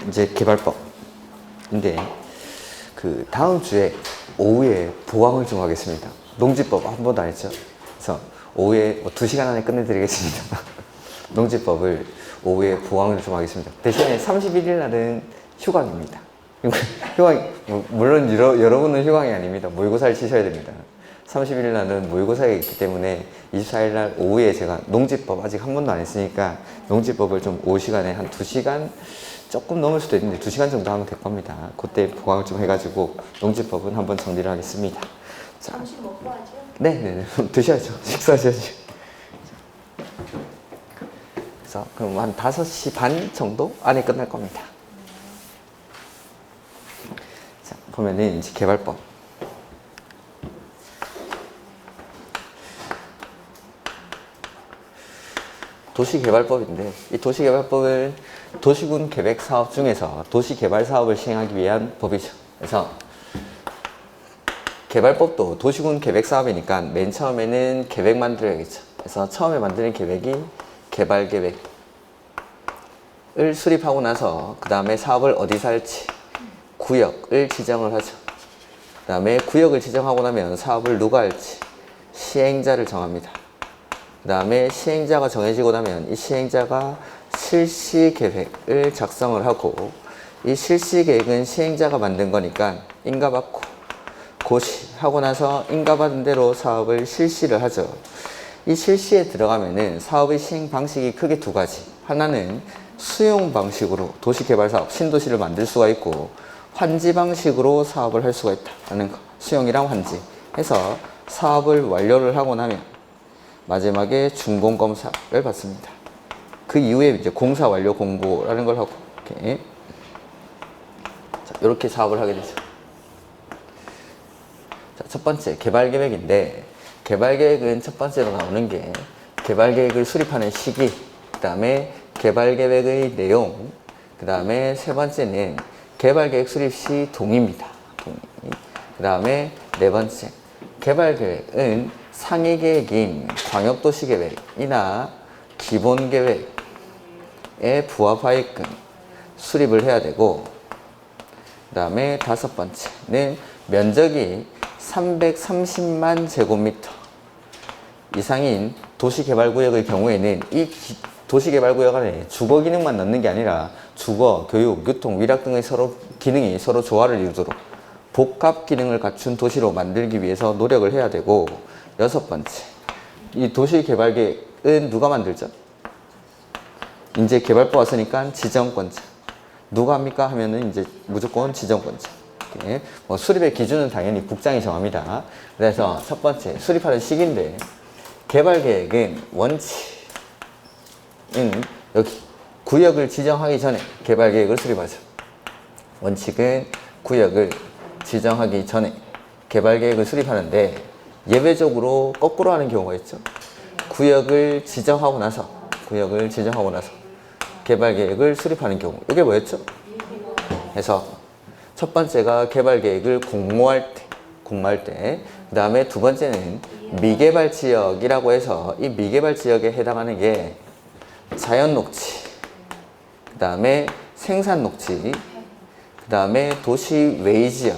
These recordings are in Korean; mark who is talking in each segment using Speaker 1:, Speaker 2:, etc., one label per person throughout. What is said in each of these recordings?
Speaker 1: 이제 개발법인데 그 다음 주에 오후에 보강을 좀 하겠습니다. 농지법 한 번도 안 했죠. 그래서 오후에 뭐 2시간 안에 끝내드리겠습니다. 농지법을 오후에 보강을 좀 하겠습니다. 대신에 31일 날은 휴강입니다. 휴강, 물론 여러분은 휴강이 아닙니다. 모의고사를 치셔야 됩니다. 31일 날은 모의고사가 있기 때문에 24일 날 오후에 제가 농지법 아직 한 번도 안 했으니까 농지법을 좀 오후 시간에 한 2시간 조금 넘을 수도 있는데 2시간 정도 하면 될 겁니다. 그때 보강을 좀 해가지고 농지법은 한번 정리를 하겠습니다. 자,
Speaker 2: 점심 먹고 하죠?
Speaker 1: 네네네. 드셔야죠. 식사하셔야죠. 그래서 그럼 한 5시 반 정도 안에 끝날 겁니다. 자, 보면은 이제 개발법. 도시개발법인데 이 도시개발법은 도시군 계획 사업 중에서 도시개발 사업을 시행하기 위한 법이죠. 그래서 개발법도 도시군 계획 사업이니까 맨 처음에는 계획 만들어야겠죠. 그래서 처음에 만드는 계획이 개발 계획을 수립하고 나서 그 다음에 사업을 어디서 할지 구역을 지정을 하죠. 그 다음에 구역을 지정하고 나면 사업을 누가 할지 시행자를 정합니다. 그 다음에 시행자가 정해지고 나면 이 시행자가 실시 계획을 작성을 하고 이 실시 계획은 시행자가 만든 거니까 인가받고 고시하고 나서 인가받은 대로 사업을 실시를 하죠. 이 실시에 들어가면은 사업의 시행 방식이 크게 2가지. 하나는 수용 방식으로 도시개발사업, 신도시를 만들 수가 있고 환지 방식으로 사업을 할 수가 있다는 거. 수용이랑 환지 해서 사업을 완료를 하고 나면 마지막에 준공검사를 받습니다. 그 이후에 이제 공사 완료 공고라는 걸 하고 이렇게, 자, 이렇게 사업을 하게 되죠. 자, 첫 번째 개발계획인데 개발계획은 첫 번째로 나오는 게 개발계획을 수립하는 시기, 그 다음에 개발계획의 내용, 그 다음에 세 번째는 개발계획 수립 시 동의입니다. 동의. 그 다음에 네 번째 개발계획은 상위계획인 광역도시계획이나 기본계획에 부합하게끔 수립을 해야 되고 그 다음에 다섯 번째는 면적이 330만 제곱미터 이상인 도시개발구역의 경우에는 이 도시개발구역 안에 주거 기능만 넣는 게 아니라 주거, 교육, 교통, 위락 등의 기능이 서로 조화를 이루도록 복합 기능을 갖춘 도시로 만들기 위해서 노력을 해야 되고 여섯 번째, 이 도시개발계획은 누가 만들죠? 이제 개발법 왔으니까 지정권자. 누가 합니까? 하면은 이제 무조건 지정권자. 뭐 수립의 기준은 당연히 국장이 정합니다. 그래서 첫 번째, 수립하는 시기인데 개발계획은 원칙은 여기 구역을 지정하기 전에 개발계획을 수립하죠. 원칙은 구역을 지정하기 전에 개발계획을 수립하는데 예외적으로 거꾸로 하는 경우가 있죠. 구역을 지정하고 나서 개발계획을 수립하는 경우. 이게 뭐였죠? 그래서 첫 번째가 개발계획을 공모할 때, 그 다음에 두 번째는 미개발지역이라고 해서 이 미개발지역에 해당하는 게 자연녹지, 그 다음에 생산녹지, 그 다음에 도시 외지역,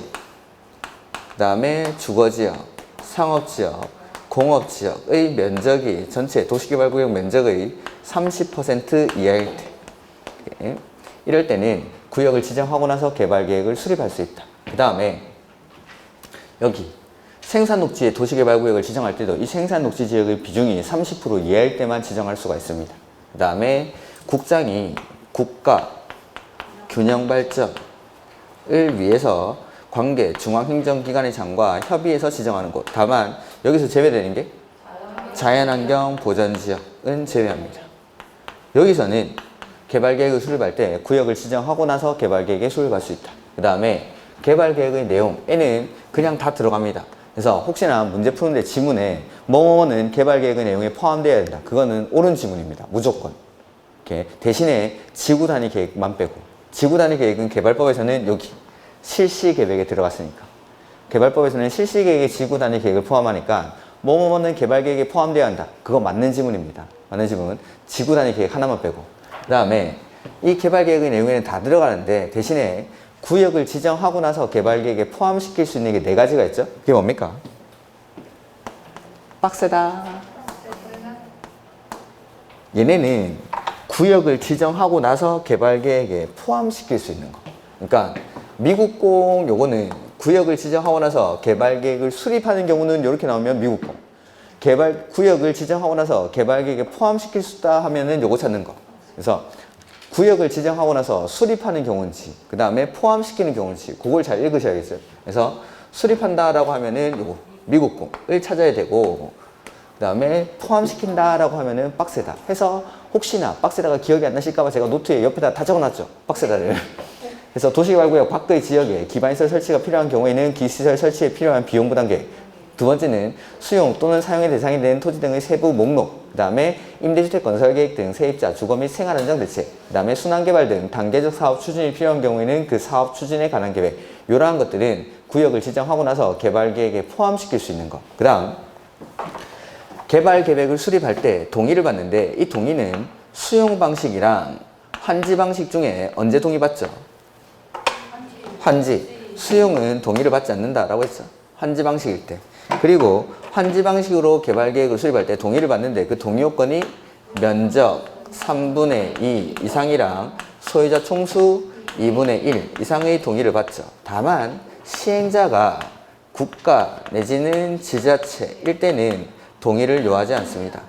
Speaker 1: 그 다음에 주거지역, 상업지역, 공업지역의 면적이 전체 도시개발구역 면적의 30% 이하일 때 이럴 때는 구역을 지정하고 나서 개발계획을 수립할 수 있다. 그 다음에 여기 생산녹지의 도시개발구역을 지정할 때도 이 생산녹지 지역의 비중이 30% 이하일 때만 지정할 수가 있습니다. 그 다음에 국장이 국가 균형발전을 위해서 관계 중앙행정기관의 장과 협의해서 지정하는 곳. 다만 여기서 제외되는 게 자연환경 보전지역은 제외합니다. 여기서는 개발계획을 수립할 때 구역을 지정하고 나서 개발계획에 수립할 수 있다. 그 다음에 개발계획의 내용에는 그냥 다 들어갑니다. 그래서 혹시나 문제 푸는데 지문에 뭐뭐는 개발계획의 내용에 포함되어야 된다. 그거는 옳은 지문입니다. 무조건. 이렇게 대신에 지구단위 계획만 빼고 지구단위 계획은 개발법에서는 여기 실시계획에 들어갔으니까 개발법에서는 실시계획에 지구단위 계획을 포함하니까 뭐뭐는 개발계획에 포함되어야 한다. 그거 맞는 지문입니다. 맞는 지문. 지구단위 계획 하나만 빼고 그 다음에 이 개발계획의 내용에는 다 들어가는데 대신에 구역을 지정하고 나서 개발계획에 포함시킬 수 있는 게 네 가지가 있죠. 그게 뭡니까? 빡세다. 얘네는 구역을 지정하고 나서 개발계획에 포함시킬 수 있는 거. 그러니까 미국공 요거는 구역을 지정하고 나서 개발계획을 수립하는 경우는 이렇게 나오면 미국공. 구역을 지정하고 나서 개발계획에 포함시킬 수 있다 하면은 요거 찾는 거. 그래서 구역을 지정하고 나서 수립하는 경우인지, 그 다음에 포함시키는 경우인지, 그걸 잘 읽으셔야겠어요. 그래서 수립한다라고 하면은 요거 미국공을 찾아야 되고, 그 다음에 포함시킨다라고 하면은 빡세다 해서 혹시나 빡세다가 기억이 안 나실까봐 제가 노트에 옆에다 다 적어놨죠. 빡세다를. 그래서 도시개발구역 밖의 지역에 기반시설 설치가 필요한 경우에는 기시설 설치에 필요한 비용 부담 계획. 두 번째는 수용 또는 사용의 대상이 되는 토지 등의 세부 목록, 그 다음에 임대주택 건설 계획 등 세입자, 주거 및 생활 안정 대책, 그 다음에 순환개발 등 단계적 사업 추진이 필요한 경우에는 그 사업 추진에 관한 계획. 이러한 것들은 구역을 지정하고 나서 개발 계획에 포함시킬 수 있는 것. 그 다음 개발 계획을 수립할 때 동의를 받는데 이 동의는 수용 방식이랑 환지 방식 중에 언제 동의 받죠? 환지. 수용은 동의를 받지 않는다라고 했죠. 환지 방식일 때. 그리고 환지 방식으로 개발 계획을 수립할 때 동의를 받는데 그 동의 요건이 면적 3분의 2 이상이랑 소유자 총수 2분의 1 이상의 동의를 받죠. 다만 시행자가 국가 내지는 지자체일 때는 동의를 요하지 않습니다.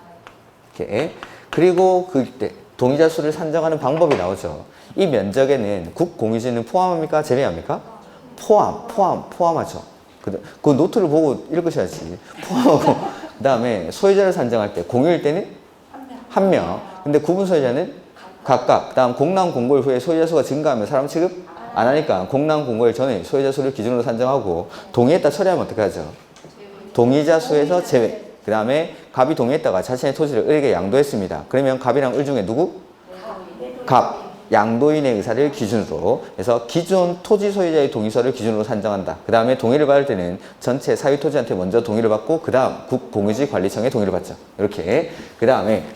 Speaker 1: 이렇게. 그리고 그때 동의자 수를 산정하는 방법이 나오죠. 이 면적에는 국공유지는 포함합니까? 제외합니까? 포함하죠. 그 노트를 보고 읽으셔야지. 포함하고. 그 다음에 소유자를 산정할 때 공유일 때는 한 명. 근데 구분 소유자는 각각. 그 다음 공람 공고일 후에 소유자 수가 증가하면 사람 취급 안 하니까 공람 공고일 전에 소유자 수를 기준으로 산정하고 동의했다 처리하면 어떻게 하죠? 동의자 수에서 제외. 그 다음에 갑이 동의했다가 자신의 토지를 을에게 양도했습니다. 그러면 갑이랑 을 중에 누구? 갑. 양도인의 의사를 기준으로 해서 기존 토지 소유자의 동의서를 기준으로 산정한다. 그 다음에 동의를 받을 때는 전체 사유 토지한테 먼저 동의를 받고 그 다음 국공유지 관리청에 동의를 받죠. 이렇게. 그 다음에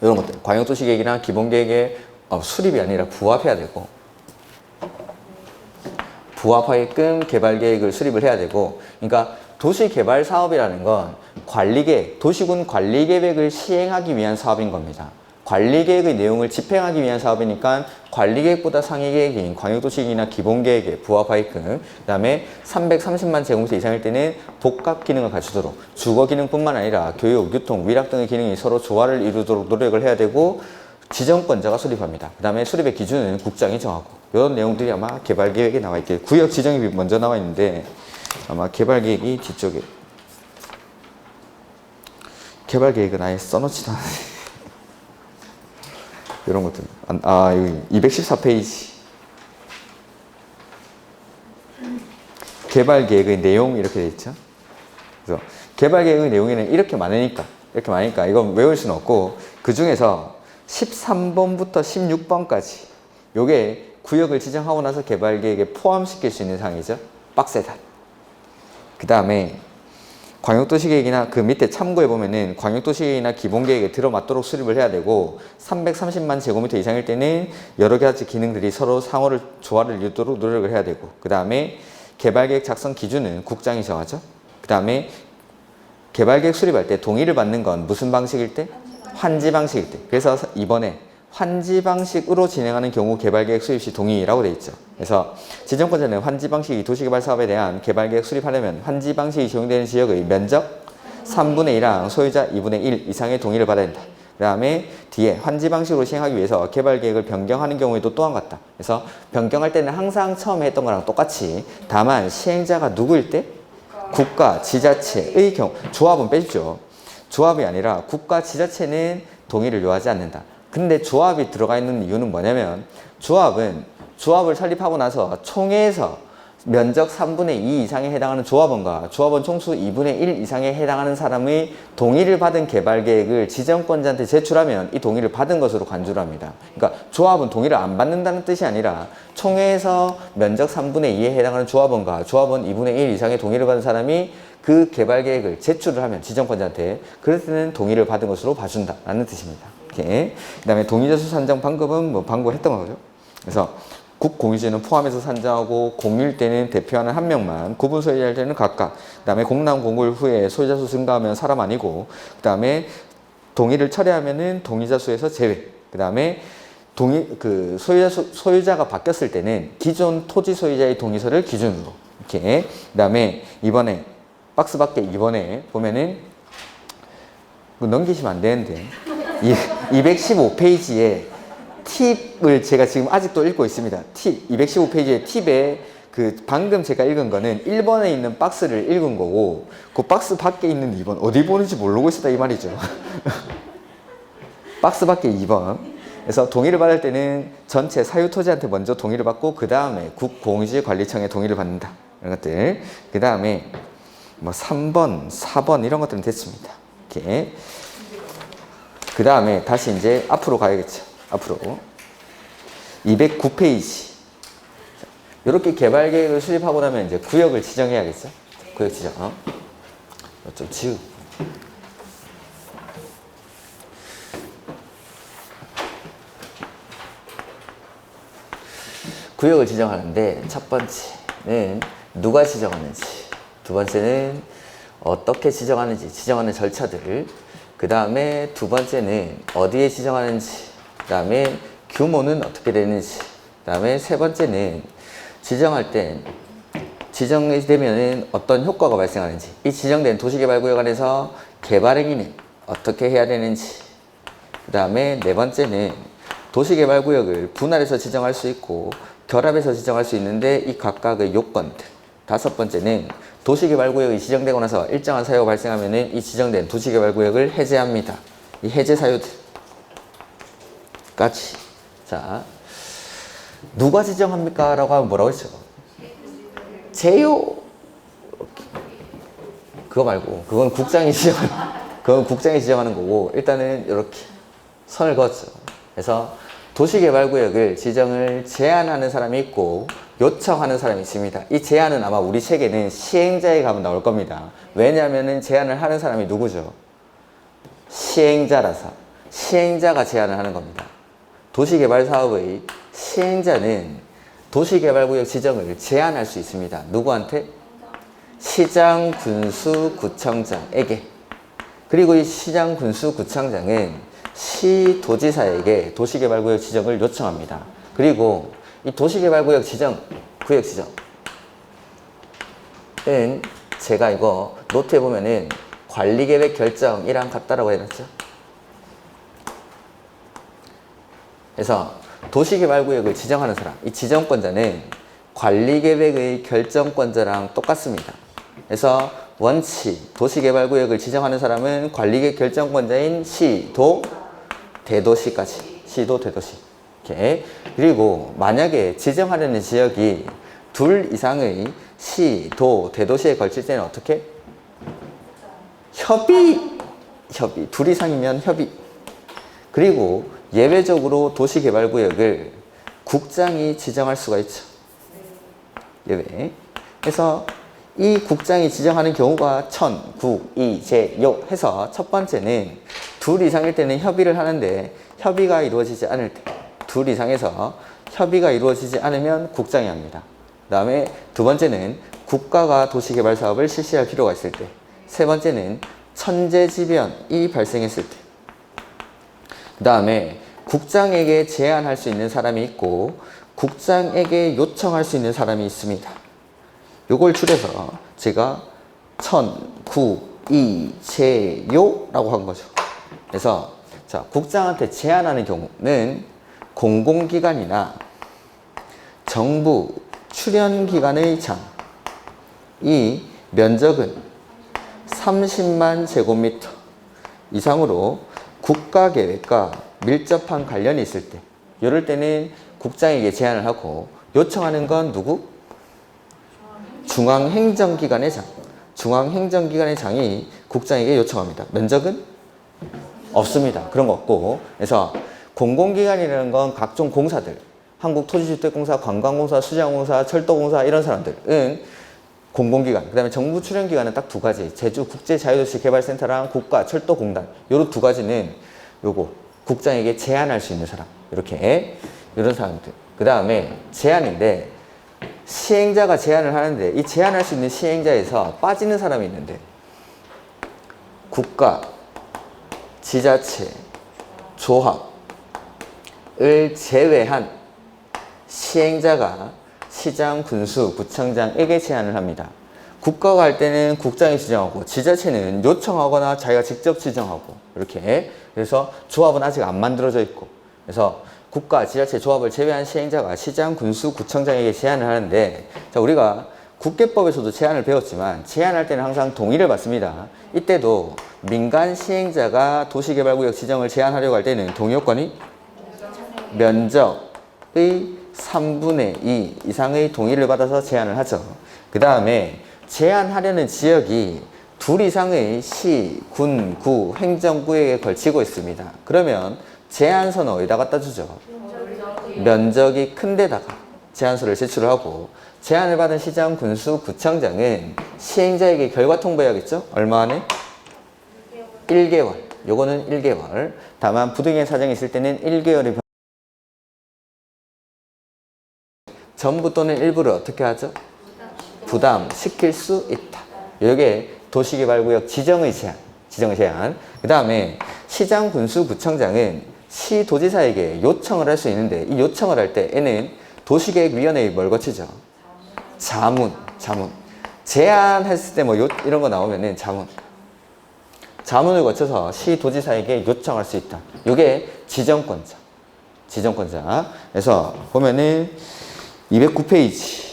Speaker 1: 이런 것들 광역도시계획이나 기본계획에 수립이 아니라 부합해야 되고 부합하게끔 개발계획을 수립을 해야 되고, 그러니까 도시개발 사업이라는 건 관리계획, 도시군 관리계획을 시행하기 위한 사업인 겁니다. 관리계획의 내용을 집행하기 위한 사업이니까 관리계획보다 상위계획인 광역도시계획이나 기본계획에 부합하게끔, 그 다음에 330만 제곱미터 이상일 때는 복합 기능을 갖추도록 주거 기능뿐만 아니라 교육, 유통, 위락 등의 기능이 서로 조화를 이루도록 노력을 해야 되고 지정권자가 수립합니다. 그 다음에 수립의 기준은 국장이 정하고, 이런 내용들이 아마 개발계획에 나와 있겠죠. 구역 지정이 먼저 나와 있는데 아마 개발계획이 뒤쪽에, 개발계획은 아예 써놓지도 않아요. 이런 것들. 여기 214페이지. 개발계획의 내용 이렇게 돼 있죠. 그래서 개발계획의 내용에는 이렇게 많으니까 이건 외울 수는 없고, 그 중에서 13번부터 16번까지 요게 구역을 지정하고 나서 개발계획에 포함시킬 수 있는 사항이죠. 빡세다. 그 다음에 광역도시계획이나 그 밑에 참고해보면은 광역도시계획이나 기본계획에 들어맞도록 수립을 해야 되고 330만 제곱미터 이상일 때는 여러 가지 기능들이 서로 상호를 조화를 이루도록 노력을 해야 되고, 그 다음에 개발계획 작성 기준은 국장이 정하죠. 그 다음에 개발계획 수립할 때 동의를 받는 건 무슨 방식일 때? 환지 방식일 때. 그래서 이번에 환지 방식으로 진행하는 경우 개발계획 수립 시 동의라고 되어 있죠. 그래서 지정권자는 환지 방식이 도시개발 사업에 대한 개발계획 수립하려면 환지 방식이 적용되는 지역의 면적 3분의 1이랑 소유자 2분의 1 이상의 동의를 받아야 된다. 그 다음에 뒤에 환지 방식으로 시행하기 위해서 개발계획을 변경하는 경우에도 또한 같다. 그래서 변경할 때는 항상 처음에 했던 거랑 똑같이, 다만 시행자가 누구일 때? 국가, 지자체의 경우. 조합은 빼십시오. 조합이 아니라 국가, 지자체는 동의를 요하지 않는다. 근데 조합이 들어가 있는 이유는 뭐냐면 조합을 설립하고 나서 총회에서 면적 3분의 2 이상에 해당하는 조합원과 조합원 총수 2분의 1 이상에 해당하는 사람의 동의를 받은 개발계획을 지정권자한테 제출하면 이 동의를 받은 것으로 간주를 합니다. 그러니까 조합은 동의를 안 받는다는 뜻이 아니라 총회에서 면적 3분의 2에 해당하는 조합원과 조합원 2분의 1 이상의 동의를 받은 사람이 그 개발계획을 제출을 하면 지정권자한테, 그럴 때는 동의를 받은 것으로 봐준다라는 뜻입니다. 이렇게. 그다음에 동의자수 산정 방법은 뭐 방금 했던 거죠. 그래서 국공유지는 포함해서 산정하고 공유일 때는 대표하는 한 명만, 구분 소유할 때는 각각. 그다음에 공람 공고일 후에 소유자 수 증가하면 사람 아니고, 그다음에 동의를 철회하면은 동의자 수에서 제외. 그다음에 소유자가 바뀌었을 때는 기존 토지 소유자의 동의서를 기준으로 이렇게. 그다음에 이번에 박스 밖에 2번에 보면은 넘기시면 안 되는데 215페이지에 팁을 제가 지금 아직도 읽고 있습니다. 팁 215페이지의 팁에 방금 제가 읽은 거는 1번에 있는 박스를 읽은 거고, 그 박스 밖에 있는 2번 어디 보는지 모르고 있었다 이 말이죠. 박스 밖에 2번. 그래서 동의를 받을 때는 전체 사유토지한테 먼저 동의를 받고 그 다음에 국공유지관리청에 동의를 받는다. 이런 것들. 그 다음에 뭐 3번, 4번 이런 것들은 됐습니다. 이렇게. 그 다음에 다시 이제 앞으로 가야겠죠. 앞으로 209페이지. 이렇게 개발 계획을 수립하고 나면 이제 구역을 지정해야겠죠. 구역 지정. 좀 지우고. 구역을 지정하는데 첫 번째는 누가 지정하는지, 두 번째는 어떻게 지정하는지, 지정하는 절차들, 그 다음에 두 번째는 어디에 지정하는지, 그 다음에 규모는 어떻게 되는지, 그 다음에 세 번째는 지정할 때 지정이 되면 어떤 효과가 발생하는지, 이 지정된 도시개발구역 안에서 개발행위는 어떻게 해야 되는지, 그 다음에 네 번째는 도시개발구역을 분할해서 지정할 수 있고 결합해서 지정할 수 있는데 이 각각의 요건들. 다섯 번째는 도시개발구역이 지정되고 나서 일정한 사유가 발생하면 이 지정된 도시개발구역을 해제합니다. 이 해제 사유들까지. 자, 누가 지정합니까? 라고 하면 뭐라고 했죠? 제요. 그거 말고 그건 국장이 지정하는 거고, 일단은 이렇게 선을 그었죠. 그래서 도시개발구역을 지정을 제안하는 사람이 있고 요청하는 사람이 있습니다. 이 제안은 아마 우리 책에는 시행자에 가면 나올 겁니다. 왜냐하면 제안을 하는 사람이 누구죠? 시행자라서. 시행자가 제안을 하는 겁니다. 도시개발사업의 시행자는 도시개발구역 지정을 제안할 수 있습니다. 누구한테? 시장, 군수, 구청장에게. 그리고 이 시장, 군수, 구청장은 시도지사에게 도시개발구역 지정을 요청합니다. 그리고 이 도시개발구역 지정, 구역 지정은 제가 이거 노트에 보면은 관리계획 결정이랑 같다라고 해놨죠. 그래서 도시개발구역을 지정하는 사람, 이 지정권자는 관리계획의 결정권자랑 똑같습니다. 그래서 원칙, 도시개발구역을 지정하는 사람은 관리계획 결정권자인 시도, 대도시까지. 시도, 대도시. 이렇게. 그리고 만약에 지정하려는 지역이 둘 이상의 시, 도, 대도시에 걸칠 때는 어떻게? 협의. 둘 이상이면 협의. 그리고 예외적으로 도시개발구역을 국장이 지정할 수가 있죠. 예외. 그래서 이 국장이 지정하는 경우가 천, 국, 이, 제, 요 해서 첫 번째는 둘 이상일 때는 협의를 하는데 협의가 이루어지지 않을 때, 둘 이상에서 협의가 이루어지지 않으면 국장이 합니다. 그 다음에 두 번째는 국가가 도시개발 사업을 실시할 필요가 있을 때, 세 번째는 천재지변이 발생했을 때, 그 다음에 국장에게 제안할 수 있는 사람이 있고 국장에게 요청할 수 있는 사람이 있습니다. 요걸 줄여서 제가 천, 구, 이, 제, 요 라고 한 거죠. 그래서 자, 국장한테 제안하는 경우는 공공기관이나 정부 출연기관의 장, 이 면적은 30만 제곱미터 이상으로 국가계획과 밀접한 관련이 있을 때, 이럴 때는 국장에게 제안을 하고 요청하는 건 누구? 중앙행정기관의 장. 중앙행정기관의 장이 국장에게 요청합니다. 면적은? 없습니다. 그런 거 없고. 그래서 공공기관이라는 건 각종 공사들, 한국토지주택공사, 관광공사, 수자공사, 철도공사 이런 사람들은 공공기관. 그 다음에 정부 출연기관은 딱 두 가지. 제주국제자유도시개발센터랑 국가철도공단. 요런 두 가지는 요거 국장에게 제안할 수 있는 사람. 이렇게 이런 사람들. 그 다음에 제안인데 시행자가 제안을 하는데 이 제안할 수 있는 시행자에서 빠지는 사람이 있는데 국가, 지자체, 조합을 제외한 시행자가 시장, 군수, 구청장에게 제안을 합니다. 국가가 할 때는 국장이 지정하고 지자체는 요청하거나 자기가 직접 지정하고 이렇게. 그래서 조합은 아직 안 만들어져 있고 그래서 국가, 지자체, 조합을 제외한 시행자가 시장, 군수, 구청장에게 제안을 하는데 자 우리가 국계법에서도 제안을 배웠지만 제안할 때는 항상 동의를 받습니다. 이때도 민간 시행자가 도시개발구역 지정을 제안하려고 할 때는 동의 요건이 면적의 3분의 2 이상의 동의를 받아서 제안을 하죠. 그 다음에 제안하려는 지역이 둘 이상의 시, 군, 구, 행정구역에 걸치고 있습니다. 그러면 제안서는 어디다 갖다 주죠? 면적이 큰 데다가 제안서를 제출을 하고 제안을 받은 시장, 군수, 구청장은 시행자에게 결과 통보해야겠죠? 얼마 안에? 1개월. 요거는 1개월. 다만 부득이한 사정이 있을 때는 1개월이 전부 또는 일부를 어떻게 하죠? 부담시킬 수 있다. 이게 도시개발구역 지정의 제한. 그 다음에 시장, 군수, 구청장은 시도지사에게 요청을 할 수 있는데 이 요청을 할 때에는 도시계획위원회에 뭘 거치죠? 자문. 제안했을 때 뭐 이런 거 나오면은 자문을 거쳐서 시도지사에게 요청할 수 있다. 이게 지정권자. 그래서 보면은 209페이지.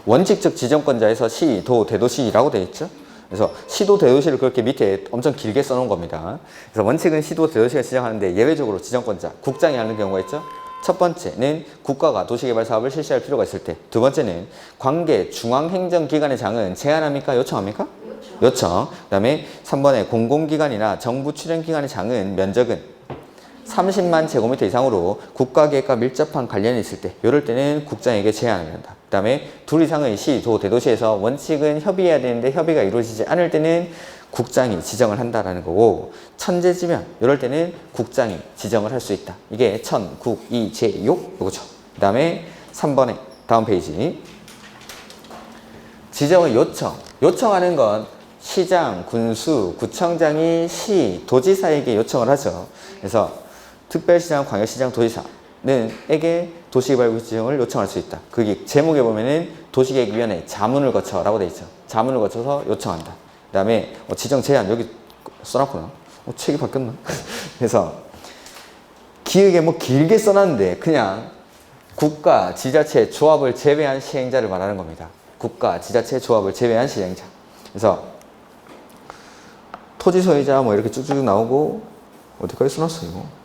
Speaker 1: 원칙적 지정권자에서 시, 도, 대도시라고 되어 있죠. 그래서 시도, 대도시를 그렇게 밑에 엄청 길게 써놓은 겁니다. 그래서 원칙은 시도, 대도시가 지정하는데 예외적으로 지정권자, 국장이 하는 경우가 있죠. 첫 번째는 국가가 도시개발 사업을 실시할 필요가 있을 때. 두 번째는 관계 중앙행정기관의 장은 제안합니까? 요청합니까? 요청. 그 다음에 3번에 공공기관이나 정부 출연기관의 장은 면적은 30만 제곱미터 이상으로 국가계획과 밀접한 관련이 있을 때 이럴 때는 국장에게 제안을 한다. 그 다음에 둘 이상의 시, 도, 대도시에서 원칙은 협의해야 되는데 협의가 이루어지지 않을 때는 국장이 지정을 한다라는 거고 천재지면 이럴 때는 국장이 지정을 할 수 있다. 이게 천, 국, 이, 제, 요 이거죠. 그 다음에 3번에 다음 페이지 지정의 요청하는 건 시장, 군수, 구청장이 시, 도지사에게 요청을 하죠. 그래서 특별시장, 광역시장, 도지사는 에게 도시개발구역 지정을 요청할 수 있다. 거기 제목에 보면은 도시계획위원회 자문을 거쳐라고 돼 있죠. 자문을 거쳐서 요청한다. 그 다음에 지정 제한 여기 써놨구나. 책이 바뀌었나? 그래서 기획에 뭐 길게 써놨는데 그냥 국가, 지자체, 조합을 제외한 시행자를 말하는 겁니다. 국가, 지자체, 조합을 제외한 시행자. 그래서 토지 소유자 뭐 이렇게 쭉쭉 나오고 어디까지 써놨어요?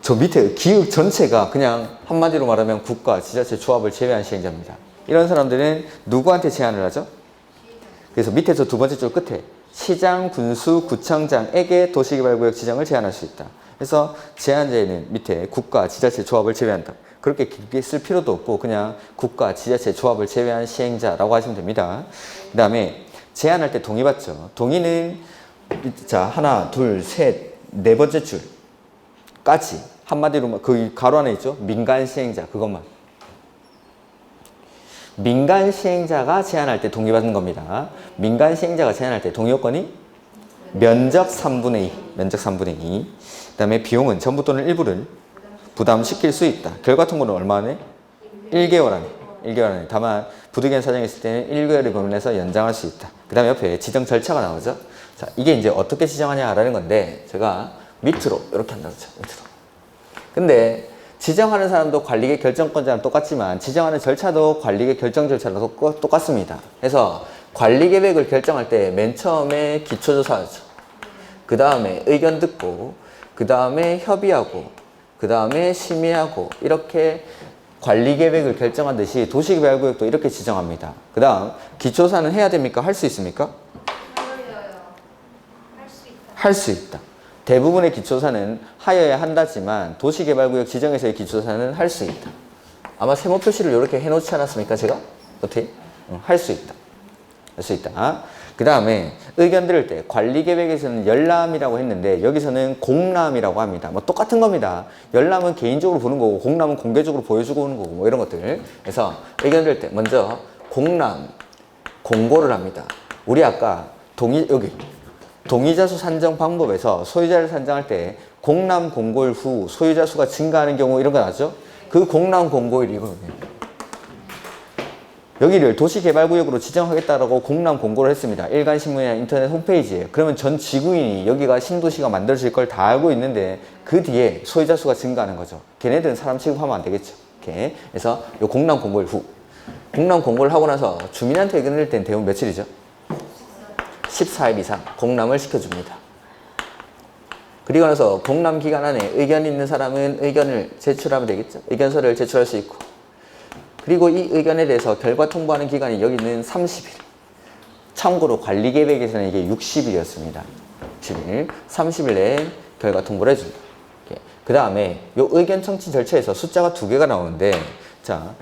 Speaker 1: 저 밑에 기획 전체가 그냥 한마디로 말하면 국가, 지자체, 조합을 제외한 시행자입니다. 이런 사람들은 누구한테 제안을 하죠? 그래서 밑에 저 두 번째 줄 끝에 시장, 군수, 구청장에게 도시개발구역 지정을 제안할 수 있다. 그래서 제안자에는 밑에 국가, 지자체, 조합을 제외한다. 그렇게 길게 쓸 필요도 없고 그냥 국가, 지자체, 조합을 제외한 시행자라고 하시면 됩니다. 그 다음에 제안할 때 동의 받죠. 동의는 자 하나, 둘, 셋, 네 번째 줄까지 한마디로 그 가로 안에 있죠. 민간 시행자 그것만. 민간 시행자가 제안할 때 동의받는 겁니다. 민간 시행자가 제안할 때 동의 요건이 면적 3분의 2. 그 다음에 비용은 전부 또는 일부를 부담시킬 수 있다. 결과 통보는 얼마 안에? 1개월 안에. 다만 부득이한 사정이 있을 때는 1개월이 범위내서 연장할 수 있다. 그 다음에 옆에 지정 절차가 나오죠. 자, 이게 이제 어떻게 지정하냐라는 건데 제가 밑으로 이렇게 한다고 쳐. 밑으로. 근데 지정하는 사람도 관리계 결정권자랑 똑같지만 지정하는 절차도 관리계 결정 절차랑 똑같습니다. 그래서 관리계획을 결정할 때 맨 처음에 기초조사하죠. 그 다음에 의견 듣고 그 다음에 협의하고 그 다음에 심의하고 이렇게 관리계획을 결정하듯이 도시개발구역도 이렇게 지정합니다. 그 다음 기초조사는 해야 됩니까? 할 수 있습니까? 할 수 있다. 대부분의 기초조사는 하여야 한다지만 도시개발구역 지정에서의 기초조사는 할 수 있다. 아마 세모 표시를 이렇게 해놓지 않았습니까? 제가? 어떻게? 할 수 있다. 할 수 있다. 그 다음에 의견 들을 때 관리계획에서는 열람이라고 했는데 여기서는 공람이라고 합니다. 뭐 똑같은 겁니다. 열람은 개인적으로 보는 거고 공람은 공개적으로 보여주고 오는 거고 뭐 이런 것들. 그래서 의견 들을 때 먼저 공람, 공고를 합니다. 우리 아까 동의자 수 산정 방법에서 소유자를 산정할 때 공람 공고일 후 소유자 수가 증가하는 경우 이런 거 나죠? 그 공람 공고일이거든요. 여기를 도시개발구역으로 지정하겠다라고 공람 공고를 했습니다. 일간신문이나 인터넷 홈페이지에. 그러면 전 지구인이 여기가 신도시가 만들어질 걸 다 알고 있는데 그 뒤에 소유자 수가 증가하는 거죠. 걔네들은 사람 취급하면 안 되겠죠. 이렇게. 그래서 요 공람 공고일 후. 공람 공고를 하고 나서 주민한테 의견을 낼 때는 대부분 며칠이죠? 14일 이상 공람을 시켜줍니다. 그리고 나서 공람 기간 안에 의견이 있는 사람은 의견을 제출하면 되겠죠. 의견서를 제출할 수 있고. 그리고 이 의견에 대해서 결과 통보하는 기간이 여기는 30일. 참고로 관리계획에서는 이게 60일이었습니다. 60일. 30일 내에 결과 통보를 해줍니다. 그 다음에 이 의견 청취 절차에서 숫자가 2개가 나오는데, 자,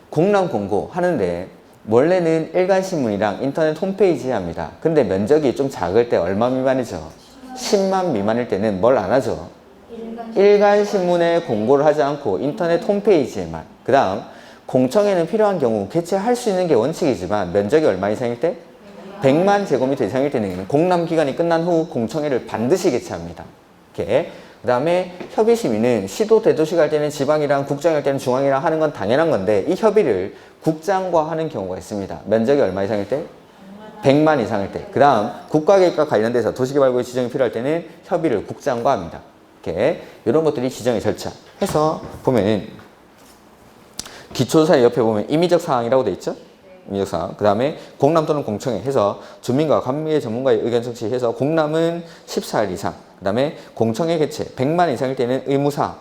Speaker 1: 공람 공고 하는데, 원래는 일간신문이랑 인터넷 홈페이지에 합니다. 근데 면적이 좀 작을 때 얼마 미만이죠? 10만 미만일 때는 뭘 안 하죠? 일간신문에 공고를 하지 않고 인터넷 홈페이지에만. 그 다음, 공청회는 필요한 경우 개최할 수 있는 게 원칙이지만 면적이 얼마 이상일 때? 100만 제곱미터 이상일 때는 공람 기간이 끝난 후 공청회를 반드시 개최합니다. 이렇게. 그 다음에 협의심의는 시도 대도시가 할 때는 지방이랑 국장이 할 때는 중앙이랑 하는 건 당연한 건데 이 협의를 국장과 하는 경우가 있습니다. 면적이 얼마 이상일 때? 100만 이상일 때. 그 다음 국가계획과 관련돼서 도시개발구역 지정이 필요할 때는 협의를 국장과 합니다. 이렇게 이런 것들이 지정의 절차 해서 보면은 기초조사의 옆에 보면 임의적 사항이라고 돼 있죠? 임의적 사항. 그 다음에 공람 또는 공청회 해서 주민과 관계 전문가의 의견 청취해서 공람은 14일 이상. 그 다음에 공청회 개최 100만 이상일 때는 의무사항.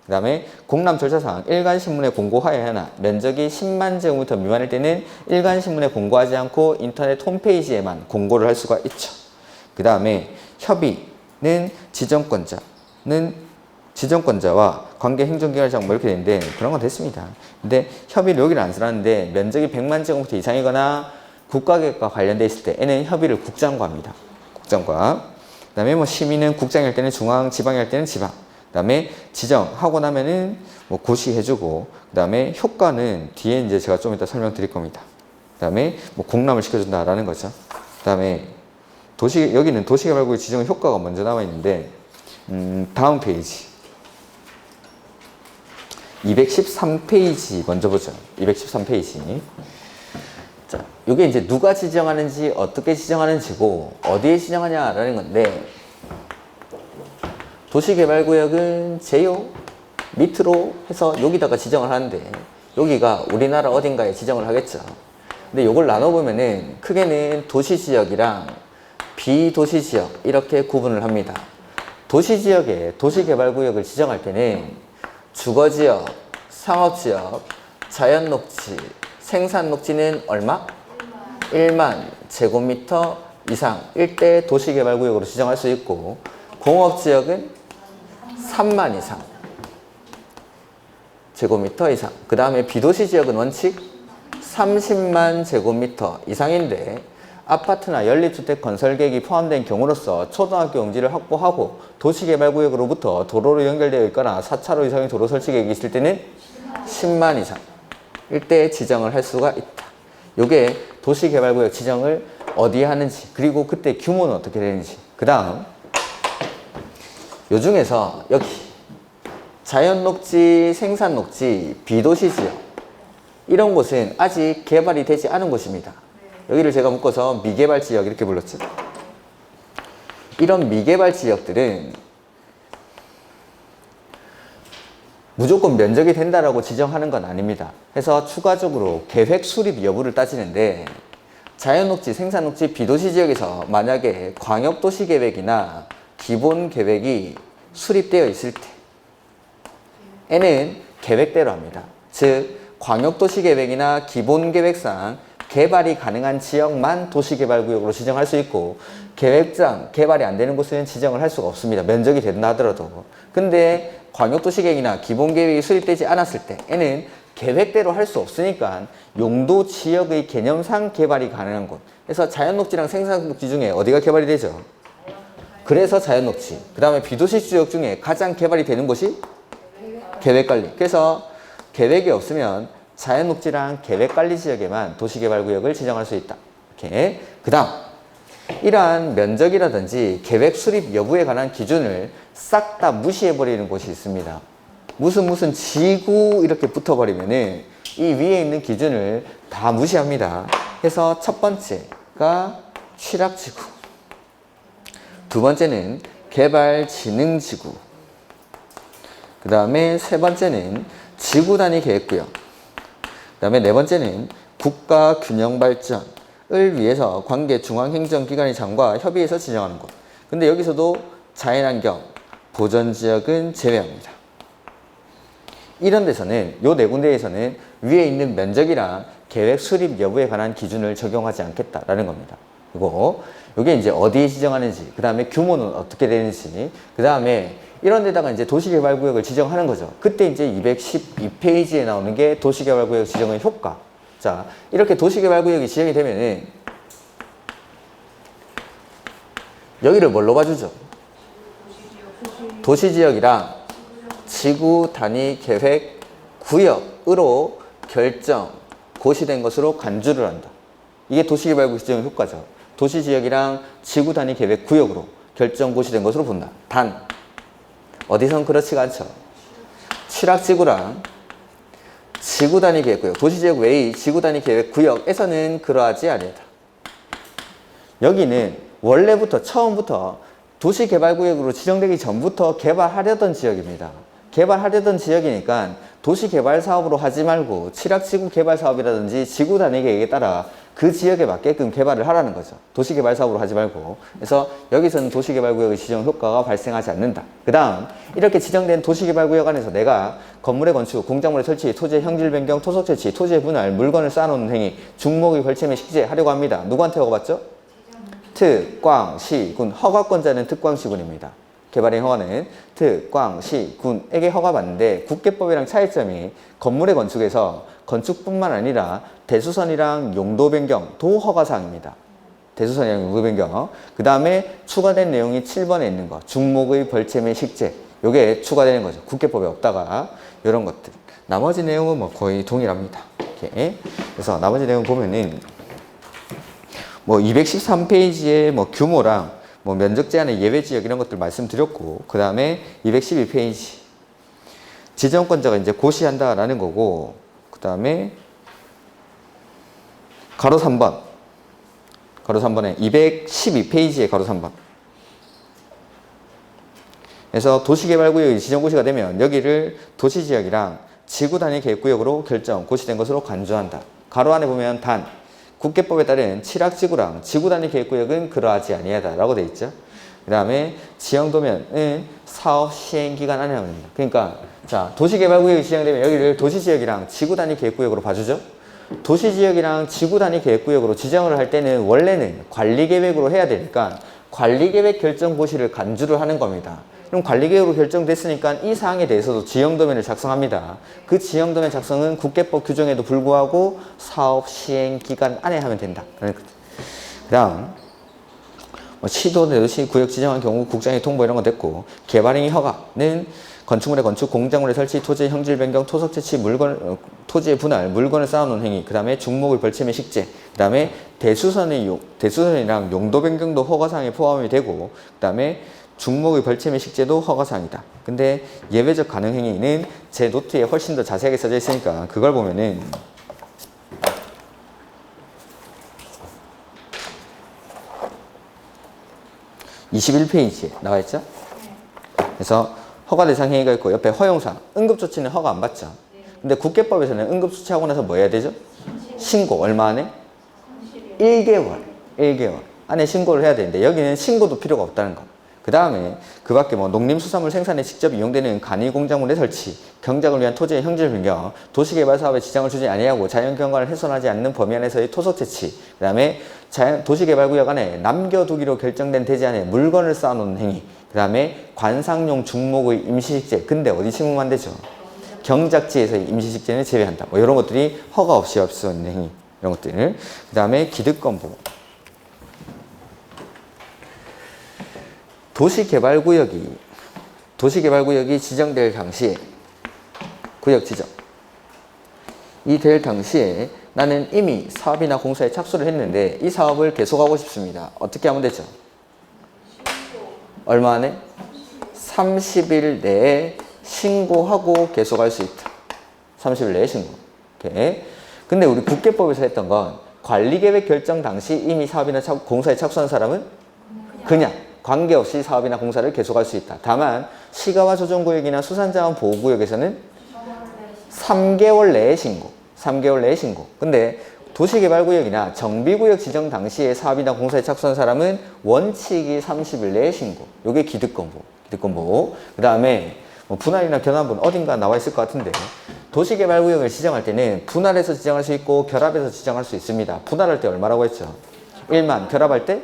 Speaker 1: 그 다음에 공람 절차사항 일간신문에 공고하여야 하나 면적이 10만 제곱미터 미만일 때는 일간신문에 공고하지 않고 인터넷 홈페이지에만 공고를 할 수가 있죠. 그 다음에 협의는 지정권자와 관계 행정기관장 뭐 이렇게 되는데 그런 건 됐습니다. 근데 협의를 여기를 안 써놨는데 면적이 100만 제곱미터 이상이거나 국가계획과 관련돼 있을 때에는 협의를 국장과 합니다. 국장과. 그 다음에 뭐 심의는 국장일 때는 중앙, 지방일 때는 지방. 그 다음에 지정하고 나면은 뭐 고시해주고, 그 다음에 효과는 뒤에 이제 제가 좀 이따 설명드릴 겁니다. 그 다음에 뭐 공람을 시켜준다라는 거죠. 그 다음에 여기는 도시개발구역 지정 효과가 먼저 나와 있는데, 다음 페이지. 213페이지 먼저 보죠. 213페이지. 자, 이게 이제 누가 지정하는지, 어떻게 지정하는지고, 어디에 지정하냐라는 건데, 도시개발구역은 제요 밑으로 해서 여기다가 지정을 하는데, 여기가 우리나라 어딘가에 지정을 하겠죠. 근데 이걸 나눠보면은 크게는 도시지역이랑 비도시지역 이렇게 구분을 합니다. 도시지역에 도시개발구역을 지정할 때는 주거지역, 상업지역, 자연녹지, 생산녹지는 얼마? 1만 제곱미터 이상 일대 도시개발구역으로 지정할 수 있고, 공업지역은 3만 이상 제곱미터 이상. 그 다음에 비도시지역은 원칙 30만 제곱미터 이상인데 아파트나 연립주택 건설 계획이 포함된 경우로서 초등학교 용지를 확보하고 도시개발구역으로부터 도로로 연결되어 있거나 4차로 이상의 도로 설치 계획이 있을 때는 10만 이상 일대에 지정을 할 수가 있다. 요게 도시개발구역 지정을 어디에 하는지, 그리고 그때 규모는 어떻게 되는지. 그 다음 요 중에서 여기 자연녹지, 생산녹지, 비도시지역 이런 곳은 아직 개발이 되지 않은 곳입니다. 여기를 제가 묶어서 미개발 지역 이렇게 불렀죠. 이런 미개발 지역들은 무조건 면적이 된다라고 지정하는 건 아닙니다. 해서 추가적으로 계획 수립 여부를 따지는데, 자연녹지, 생산녹지, 비도시 지역에서 만약에 광역도시계획이나 기본계획이 수립되어 있을 때에는 계획대로 합니다. 즉 광역도시계획이나 기본계획상 개발이 가능한 지역만 도시개발구역으로 지정할 수 있고, 계획상 개발이 안 되는 곳은 지정을 할 수가 없습니다. 면적이 된다 하더라도. 근데 광역도시계획이나 기본계획이 수립되지 않았을 때에는 계획대로 할 수 없으니까 용도 지역의 개념상 개발이 가능한 곳. 그래서 자연녹지랑 생산녹지 중에 어디가 개발이 되죠? 그래서 자연녹지. 그 다음에 비도시 지역 중에 가장 개발이 되는 곳이 계획관리. 그래서 계획이 없으면 자연녹지랑 계획관리 지역에만 도시개발구역을 지정할 수 있다. 이렇게. 그 다음 이러한 면적이라든지 계획 수립 여부에 관한 기준을 싹 다 무시해버리는 곳이 있습니다. 무슨 지구 이렇게 붙어버리면은 이 위에 있는 기준을 다 무시합니다. 그래서 첫 번째가 취락지구, 두 번째는 개발진흥지구, 그 다음에 세 번째는 지구단위 계획구역, 그 다음에 네 번째는 국가균형발전을 위해서 관계 중앙행정기관의 협의해서 지정하는 곳. 근데 여기서도 자연환경 보전지역은 제외합니다. 이런 데서는 요 네 군데에서는 위에 있는 면적이랑 계획 수립 여부에 관한 기준을 적용하지 않겠다라는 겁니다. 그리고 이게 이제 어디에 지정하는지, 그 다음에 규모는 어떻게 되는지, 그 다음에 이런 데다가 이제 도시개발구역을 지정하는 거죠. 그때 이제 212페이지에 나오는 게 도시개발구역 지정의 효과. 자, 이렇게 도시개발구역이 지정이 되면은 여기를 뭘로 봐주죠? 도시지역이랑 지구 단위 계획 구역으로 결정, 고시된 것으로 간주를 한다. 이게 도시개발구역 지정 효과죠. 도시지역이랑 지구 단위 계획 구역으로 결정, 고시된 것으로 본다. 단, 어디선 그렇지가 않죠. 취락지구랑 지구 단위 계획 구역, 도시지역 외의 지구 단위 계획 구역에서는 그러하지 아니하다. 여기는 원래부터 처음부터 도시개발구역으로 지정되기 전부터 개발하려던 지역입니다. 개발하려던 지역이니까 도시개발사업으로 하지 말고 취락지구 개발사업이라든지 지구 단위 계획에 따라 그 지역에 맞게끔 개발을 하라는 거죠. 도시개발사업으로 하지 말고. 그래서 여기서는 도시개발구역의 지정 효과가 발생하지 않는다. 그 다음 이렇게 지정된 도시개발구역 안에서 내가 건물의 건축, 공작물의 설치, 토지의 형질 변경, 토속 채취, 토지의 분할, 물건을 쌓아놓는 행위, 중목의 벌채 및 식재 하려고 합니다. 누구한테 허가받죠? 특광시군. 허가권자는 특광시군입니다. 개발행 허가는 특광시군에게 허가받는데 국계법이랑 차이점이 건물의 건축에서 건축뿐만 아니라 대수선이랑 용도 변경도 허가사항입니다. 대수선이랑 용도 변경. 그 다음에 추가된 내용이 7번에 있는 거. 중목의 벌채 및 식재. 요게 추가되는 거죠. 국계법에 없다가 이런 것들. 나머지 내용은 뭐 거의 동일합니다. 이렇게. 그래서 나머지 내용 보면은 뭐 213페이지에 뭐 규모랑 뭐 면적 제한의 예외 지역 이런 것들 말씀드렸고, 그 다음에 212페이지 지정권자가 이제 고시한다라는 거고, 그 다음에 가로 3번, 가로 3번에 212페이지에 가로 3번. 그래서 도시개발구역이 지정고시가 되면 여기를 도시지역이랑 지구단위 계획구역으로 결정, 고시된 것으로 간주한다. 가로 안에 보면 단 국계법에 따른 취락지구랑 지구단위 계획구역은 그러하지 아니하다라고 되어 있죠. 그 다음에 지형도면은 사업 시행기간 안에 하면 됩니다. 그러니까 자, 도시개발구역이 지정되면 여기를 도시지역이랑 지구단위 계획구역으로 봐주죠. 도시지역이랑 지구단위 계획구역으로 지정을 할 때는 원래는 관리계획으로 해야 되니까 관리계획 결정고시를 간주를 하는 겁니다. 그럼 관리계획으로 결정됐으니까 이 사항에 대해서도 지형도면을 작성합니다. 그 지형도면 작성은 국계법 규정에도 불구하고 사업 시행 기간 안에 하면 된다. 그 다음 뭐 시도 대도시 구역 지정한 경우 국장의 통보 이런 거 됐고, 개발행위 허가는 건축물의 건축, 공작물의 설치, 토지의 형질 변경, 토속 채취, 토지의 분할, 물건을 쌓아놓은 행위, 그 다음에 중목의 벌채 및 식재, 그 다음에 대수선이랑 용도 변경도 허가사항에 포함이 되고, 그 다음에 중목의 벌채 및 식재도 허가사항이다. 근데 예외적 가능 행위는 제 노트에 훨씬 더 자세하게 써져 있으니까 그걸 보면은 (21페이지에) 나와 있죠. 그래서 허가 대상 행위가 있고 옆에 허용사항, 응급조치는 허가 안 받죠. 근데 국계법에서는 응급조치하고 나서 뭐 해야 되죠? 신고. 얼마 안에? 1개월 안에 신고를 해야 되는데 여기는 신고도 필요가 없다는 거. 그 다음에 그 밖에 뭐 농림수산물 생산에 직접 이용되는 간이공작물의 설치, 경작을 위한 토지의 형질 변경, 도시개발 사업에 지장을 주지 아니하고 자연경관을 훼손하지 않는 범위 안에서의 토속 채취, 그 다음에 도시개발구역 안에 남겨두기로 결정된 대지 안에 물건을 쌓아놓는 행위, 그 다음에 관상용 중목의 임시식재. 근데 어디 심으면 안 되죠? 경작지에서의 임시직전을 제외한다. 뭐 이런 것들이 허가 없이 할 수 있는 행위. 이런 것들. 그 다음에 기득권보호. 도시개발구역이 지정될 당시에 구역 지정. 이 될 당시에 나는 이미 사업이나 공사에 착수를 했는데 이 사업을 계속하고 싶습니다. 어떻게 하면 되죠? 얼마 안에? 30일 내에 신고하고 계속할 수 있다. 30일 내에 신고. 오케이. 근데 우리 국계법에서 했던 건 관리계획 결정 당시 이미 사업이나 공사에 착수한 사람은 그냥 관계없이 사업이나 공사를 계속할 수 있다. 다만 시가와 조정구역이나 수산자원 보호구역에서는 3개월 내에 신고. 3개월 내에 신고. 근데 도시개발구역이나 정비구역 지정 당시에 사업이나 공사에 착수한 사람은 원칙이 30일 내에 신고. 이게 기득권보호. 그 다음에 뭐 분할이나 결합은 어딘가 나와 있을 것 같은데 도시개발구역을 지정할 때는 분할해서 지정할 수 있고 결합해서 지정할 수 있습니다. 분할할 때 얼마라고 했죠? 1만. 결합할 때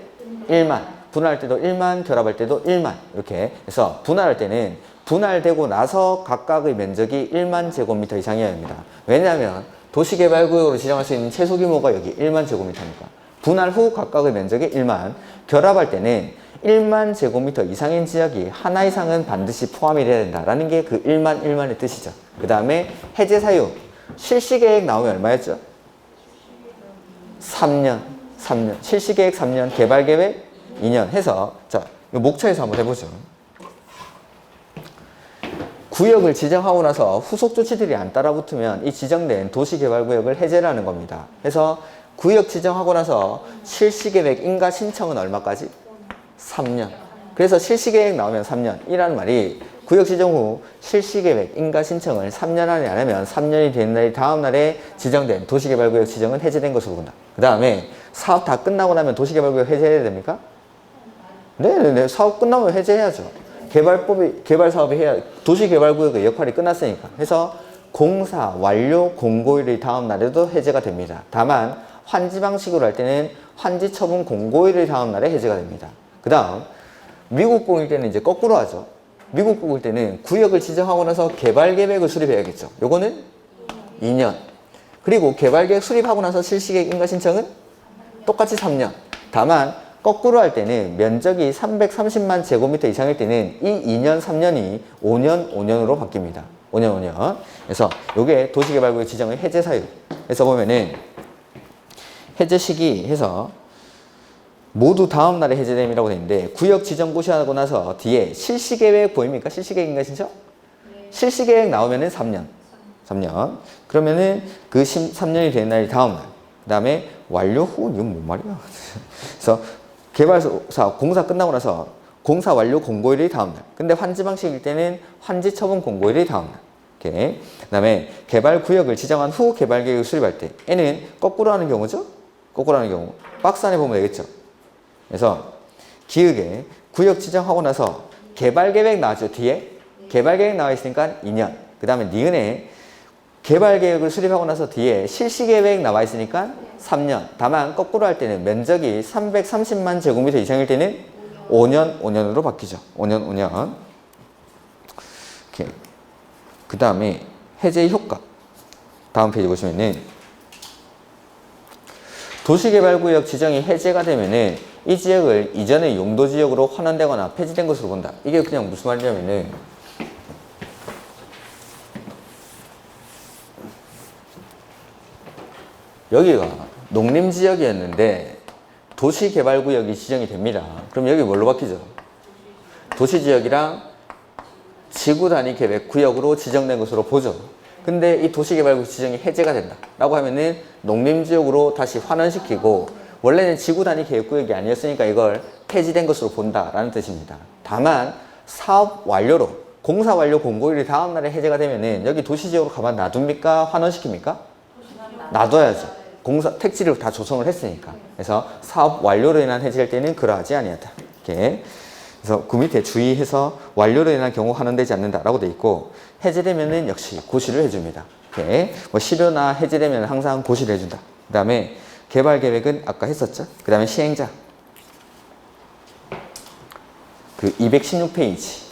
Speaker 1: 1만. 분할할 때도 1만, 결합할 때도 1만. 이렇게 해서 분할할 때는 분할되고 나서 각각의 면적이 1만 제곱미터 이상이어야 합니다. 왜냐하면 도시개발구역으로 지정할 수 있는 최소 규모가 여기 1만 제곱미터니까. 분할 후 각각의 면적이 1만. 결합할 때는 1만 제곱미터 이상인 지역이 하나 이상은 반드시 포함이 돼야 된다라는 게 그 1만의 뜻이죠. 그 다음에 해제 사유. 실시계획 나오면 얼마였죠? 3년. 실시계획 3년, 개발계획 2년 해서 자, 목차에서 한번 해보죠. 구역을 지정하고 나서 후속 조치들이 안 따라붙으면 이 지정된 도시개발구역을 해제를 하는 겁니다. 그래서 구역 지정하고 나서 실시계획 인가 신청은 얼마까지? 3년. 그래서 실시계획 나오면 3년이라는 말이 구역 지정 후 실시계획 인가 신청을 3년 안에 안 하면 3년이 되는 날이 다음 날에 지정된 도시개발구역 지정은 해제된 것으로 본다. 그 다음에 사업 다 끝나고 나면 도시개발구역 해제해야 됩니까? 네. 사업 끝나면 해제해야죠. 개발 사업이 해야, 도시개발구역의 역할이 끝났으니까. 그래서 공사 완료 공고일의 다음 날에도 해제가 됩니다. 다만 환지 방식으로 할 때는 환지 처분 공고일의 다음 날에 해제가 됩니다. 그 다음 미국국일 때는 이제 거꾸로 하죠. 미국국일 때는 구역을 지정하고 나서 개발계획을 수립해야겠죠. 요거는 2년. 그리고 개발계획 수립하고 나서 실시계획 인가 신청은 똑같이 3년. 다만 거꾸로 할 때는 면적이 330만 제곱미터 이상일 때는 이 2년, 3년이 5년, 5년으로 바뀝니다. 5년, 5년. 그래서 이게 도시개발구역 지정의 해제 사유. 그래서 보면은 해제 시기 해서 모두 다음 날에 해제됨이라고 되어 있는데 구역 지정 고시하고 나서 뒤에 실시계획 보입니까? 실시계획인가 신청? 네. 실시계획 나오면은 3년. 그러면은 그 3년이 된 날이 다음 날. 그 다음에 완료 후, 이건 뭔 말이야? 그래서 개발사업 공사 끝나고 나서 공사 완료 공고일이 다음 날. 근데 환지 방식일 때는 환지 처분 공고일이 다음 날. 이렇게. 그 다음에 개발 구역을 지정한 후 개발 계획을 수립할 때 얘는 거꾸로 하는 경우죠? 거꾸로 하는 경우. 박스 안에 보면 되겠죠? 그래서 기획에 구역 지정하고 나서 개발 계획 나왔죠? 뒤에 개발 계획 나와 있으니까 2년. 그 다음에 니은에 개발 계획을 수립하고 나서 뒤에 실시 계획 나와 있으니까 3년. 다만 거꾸로 할 때는 면적이 330만 제곱미터 이상일 때는 5년으로 바뀌죠. 5년. 이렇게. 그 다음에 해제 효과. 다음 페이지 보시면은 도시개발구역 지정이 해제가 되면은 이 지역을 이전의 용도지역으로 환원되거나 폐지된 것으로 본다. 이게 그냥 무슨 말이냐면은 여기가 농림지역이었는데 도시개발구역이 지정이 됩니다. 그럼 여기 뭘로 바뀌죠? 도시지역이랑 지구단위계획구역으로 지정된 것으로 보죠. 근데 이 도시개발구역 지정이 해제가 된다 라고 하면은 농림지역으로 다시 환원시키고 원래는 지구단위계획구역이 아니었으니까 이걸 폐지된 것으로 본다라는 뜻입니다. 다만 사업 완료로 공사 완료 공고일이 다음 날에 해제가 되면은 여기 도시지역으로 가만 놔둡니까? 환원시킵니까? 놔둬야죠. 공사 택지를 다 조성을 했으니까. 그래서 사업 완료로 인한 해제할 때는 그러하지 아니하다. 이렇게. 그래서 그 밑에 주의해서 완료로 인한 경우 환원되지 않는다라고 돼 있고 해제되면은 역시 고시를 해줍니다. 이렇게. 뭐 실효나 해제되면 항상 고시를 해준다. 그 다음에 개발 계획은 아까 했었죠. 그 다음에 시행자. 그 216페이지.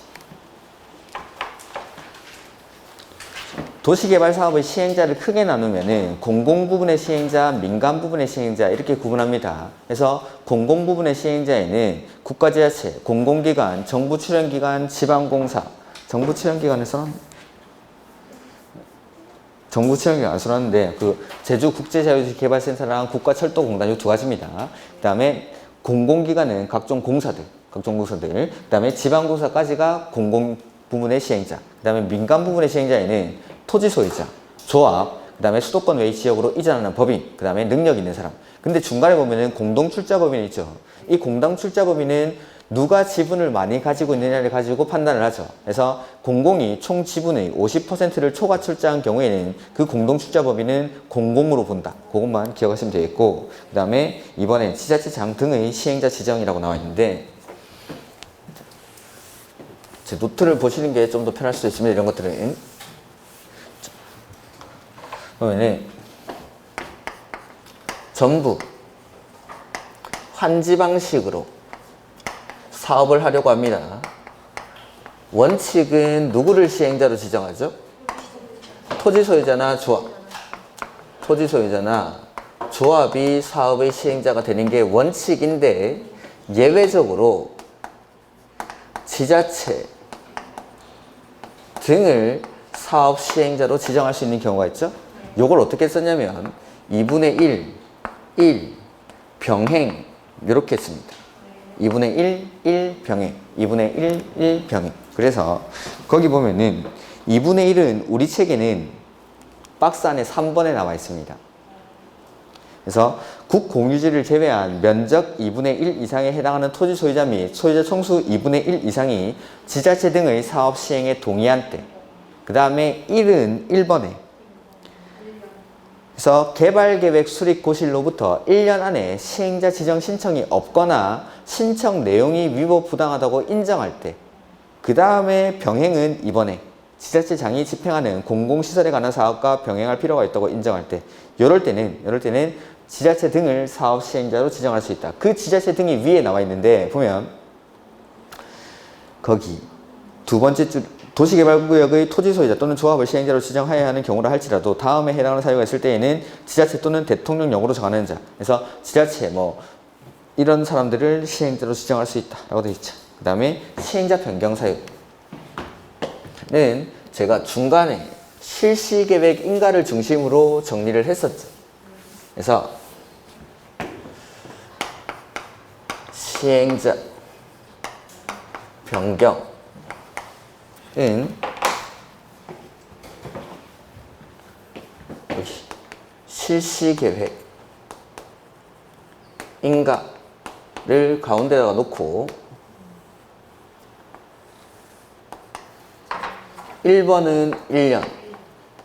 Speaker 1: 도시개발 사업의 시행자를 크게 나누면은 공공 부분의 시행자, 민간 부분의 시행자 이렇게 구분합니다. 그래서 공공 부분의 시행자에는 국가지자체, 공공기관, 정부 출연기관, 지방공사, 정부 출연기관에서 정부 출연기관 안 써놨는데 그 제주국제자유도시개발센터랑 국가철도공단 이 두 가지입니다. 그 다음에 공공기관은 각종 공사들, 그 다음에 지방공사까지가 공공 부분의 시행자, 그 다음에 민간 부분의 시행자에는 토지 소유자, 조합, 그 다음에 수도권 외 지역으로 이전하는 법인, 그 다음에 능력 있는 사람. 근데 중간에 보면은 공동출자법인이 있죠. 이 공동출자법인은 누가 지분을 많이 가지고 있느냐를 가지고 판단을 하죠. 그래서 공공이 총 지분의 50%를 초과 출자한 경우에는 그 공동출자법인은 공공으로 본다. 그것만 기억하시면 되겠고, 그 다음에 이번에 지자체장 등의 시행자 지정이라고 나와 있는데, 제 노트를 보시는 게 좀 더 편할 수도 있습니다. 이런 것들은. 그러면은 전부 환지 방식으로 사업을 하려고 합니다. 원칙은 누구를 시행자로 지정하죠? 토지 소유자나 조합. 토지 소유자나 조합이 사업의 시행자가 되는 게 원칙인데 예외적으로 지자체 등을 사업 시행자로 지정할 수 있는 경우가 있죠. 요걸 어떻게 썼냐면 2분의 1 병행 이렇게 씁니다. 2분의 1 병행 2분의 1 병행. 그래서 거기 보면은 2분의 1은 우리 책에는 박스 안에 3번에 나와 있습니다. 그래서 국공유지를 제외한 면적 2분의 1 이상에 해당하는 토지 소유자 및 소유자 총수 2분의 1 이상이 지자체 등의 사업 시행에 동의한 때, 그 다음에 1은 1번에 그래서 개발계획 수립 고시일로부터 1년 안에 시행자 지정 신청이 없거나 신청 내용이 위법 부당하다고 인정할 때, 그 다음에 병행은 이번에 지자체장이 집행하는 공공시설에 관한 사업과 병행할 필요가 있다고 인정할 때, 이럴 때는 지자체 등을 사업 시행자로 지정할 수 있다. 그 지자체 등이 위에 나와 있는데 보면 거기 두 번째 줄 도시개발구역의 토지 소유자 또는 조합을 시행자로 지정하여야 하는 경우라 할지라도 다음에 해당하는 사유가 있을 때에는 지자체 또는 대통령령으로 정하는 자, 그래서 지자체 뭐 이런 사람들을 시행자로 지정할 수 있다라고 되어 있죠. 그 다음에 시행자 변경 사유는 제가 중간에 실시계획 인가를 중심으로 정리를 했었죠. 그래서 시행자 변경 은 여기 실시계획 인가를 가운데다가 놓고 1번은 1년,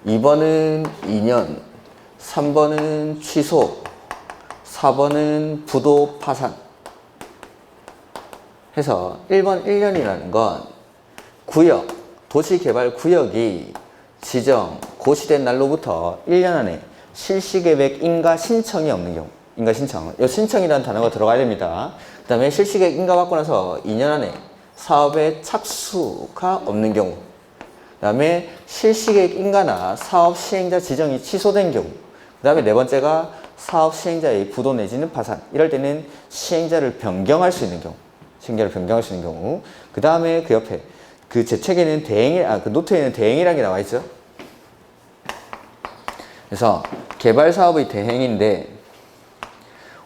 Speaker 1: 2번은 2년, 3번은 취소, 4번은 부도 파산 해서 1번 1년이라는 건 구역, 도시개발구역이 지정, 고시된 날로부터 1년 안에 실시계획 인가 신청이 없는 경우, 인가 신청, 이 신청이라는 단어가 들어가야 됩니다. 그 다음에 실시계획 인가 받고 나서 2년 안에 사업에 착수가 없는 경우, 그 다음에 실시계획 인가나 사업 시행자 지정이 취소된 경우, 그 다음에 네 번째가 사업 시행자의 부도 내지는 파산, 이럴 때는 시행자를 변경할 수 있는 경우, 그 다음에 그 옆에 제 책에는 그 노트에는 대행이라는 게 나와 있죠. 그래서 개발 사업의 대행인데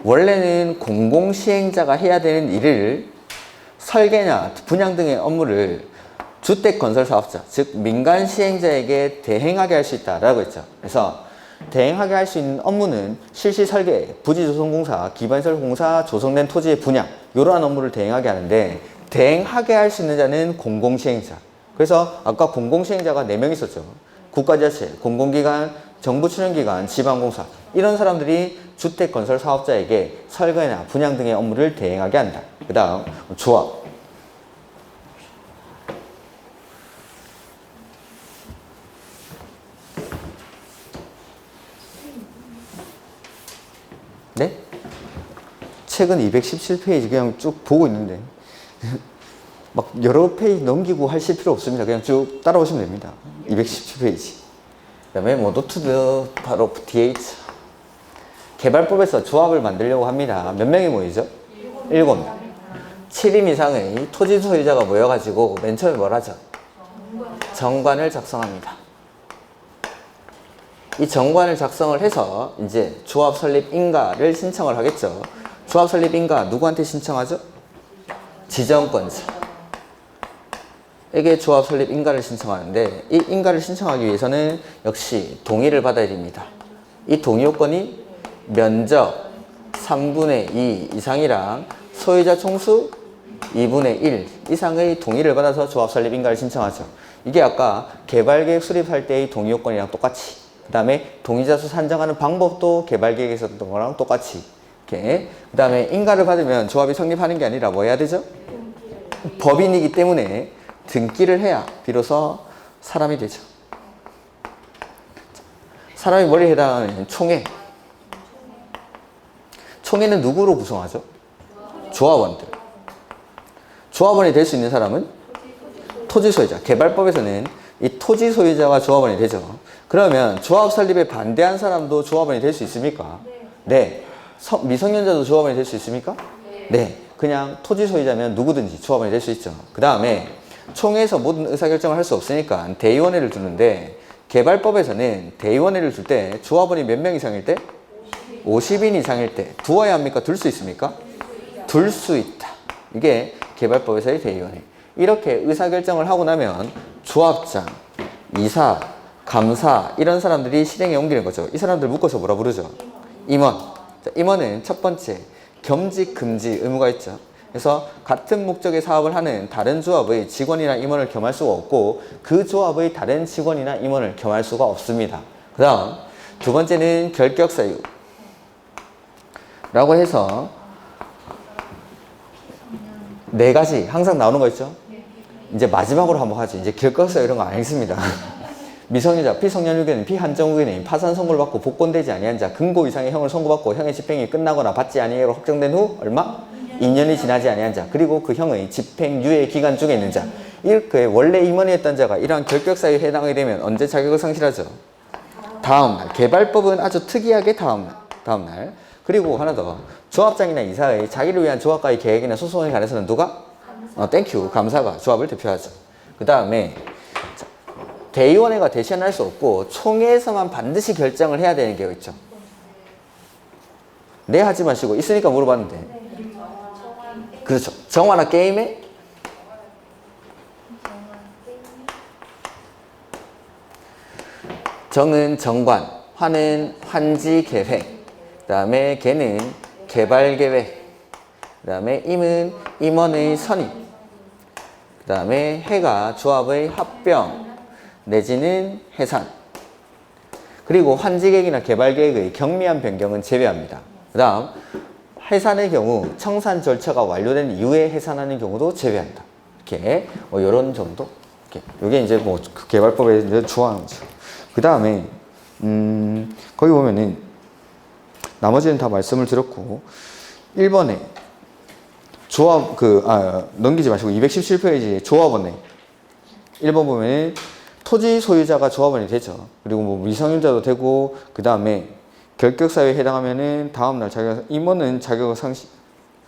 Speaker 1: 원래는 공공시행자가 해야 되는 일을 설계나 분양 등의 업무를 주택건설사업자, 즉 민간 시행자에게 대행하게 할 수 있다라고 했죠. 그래서 대행하게 할 수 있는 업무는 실시 설계, 부지 조성공사, 기반시설 공사, 조성된 토지의 분양 이러한 업무를 대행하게 하는데 대행하게 할 수 있는 자는 공공시행자. 그래서 아까 공공시행자가 4명 있었죠. 국가지자체, 공공기관, 정부 출연기관, 지방공사 이런 사람들이 주택건설사업자에게 설계나 분양 등의 업무를 대행하게 한다. 그 다음 조합. 네? 책은 217페이지 그냥 쭉 보고 있는데 막 여러 페이지 넘기고 하실 필요 없습니다. 그냥 쭉 따라오시면 됩니다. 217페이지. 그다음에 뭐 노트드 바로 DH. 개발법에서 조합을 만들려고 합니다. 몇 명이 모이죠? 7명. 7인 이상의 토지 소유자가 모여가지고 맨 처음에 뭘 하죠? 정관을 작성합니다. 이 정관을 작성을 해서 이제 조합 설립 인가를 신청을 하겠죠. 조합 설립 인가 누구한테 신청하죠? 지정권자. 에게 조합 설립 인가를 신청하는데 이 인가를 신청하기 위해서는 역시 동의를 받아야 됩니다. 이 동의 요건이 면적 3분의 2 이상이랑 소유자 총수 2분의 1 이상의 동의를 받아서 조합 설립 인가를 신청하죠. 이게 아까 개발계획 수립할 때의 동의 요건이랑 똑같이, 그 다음에 동의자 수 산정하는 방법도 개발계획에서 했던 거랑 똑같이 이렇게. 그 다음에 인가를 받으면 조합이 성립하는 게 아니라 뭐 해야 되죠? 법인이기 때문에 등기를 해야 비로소 사람이 되죠. 사람이 뭐에 해당하는 총회. 총회는 누구로 구성하죠? 조합원들. 조합원이 될 수 있는 사람은 토지 소유자. 개발법에서는 이 토지 소유자가 조합원이 되죠. 그러면 조합 설립에 반대한 사람도 조합원이 될 수 있습니까? 네. 미성년자도 조합원이 될 수 있습니까? 네. 그냥 토지 소유자면 누구든지 조합원이 될 수 있죠. 그 다음에 총회에서 모든 의사결정을 할 수 없으니까 대의원회를 두는데, 개발법에서는 대의원회를 둘 때 조합원이 몇 명 이상일 때? 50인 이상일 때 두어야 합니까? 둘 수 있습니까? 둘 수 있다. 이게 개발법에서의 대의원회. 이렇게 의사결정을 하고 나면 조합장, 이사, 감사 이런 사람들이 실행에 옮기는 거죠. 이 사람들 묶어서 뭐라 부르죠? 임원. 자, 임원은 첫 번째 겸직, 금지 의무가 있죠. 그래서 같은 목적의 사업을 하는 다른 조합의 직원이나 임원을 겸할 수가 없고 그 조합의 다른 직원이나 임원을 겸할 수가 없습니다. 그 다음 두 번째는 결격사유 라고 해서 네 가지 항상 나오는 거 있죠. 이제 마지막으로 한번 하죠. 이제 결격사유 이런 거 안 했습니다. 미성년자, 피성년후견인, 피한정후견인, 파산 선고를 받고 복권되지 아니한 자, 금고 이상의 형을 선고받고 형의 집행이 끝나거나 받지 아니하로 확정된 후 얼마? 2년이 지나지 아니한 자, 그리고 그 형의 집행유예 기간 중에 있는 자. 이렇게 원래 임원이었던 자가 이러한 결격사유에 해당하게 되면 언제 자격을 상실하죠? 다음날. 개발법은 아주 특이하게 다음날. 그리고 하나 더. 조합장이나 이사의 자기를 위한 조합과의 계획이나 소송에 관해서는 누가? 땡큐. 감사가 조합을 대표하죠. 그 다음에 대의원회가 대신할 수 없고 총회에서만 반드시 결정을 해야 되는 게 있죠. 네 하지 마시고 있으니까 물어봤는데. 그렇죠. 정화나 게임에 정은 정관, 화는 환지 계획, 그 다음에 개는 개발 계획, 그 다음에 임은 임원의 선임, 그 다음에 해가 조합의 합병 내지는 해산, 그리고 환지 계획이나 개발 계획의 경미한 변경은 제외합니다. 그 다음 해산의 경우 청산 절차가 완료된 이후에 해산하는 경우도 제외한다. 이렇게 이런 정도. 이게 이제 뭐 개발법의 이제 조항이죠. 그 다음에 거기 보면은 나머지는 다 말씀을 드렸고 1번에 조합 넘기지 마시고 217페이지 조합원회 1번 보면은 토지 소유자가 조합원이 되죠. 그리고 뭐 미성년자도 되고 그 다음에 결격사유에 해당하면은 다음날 임원은 자격을 상실,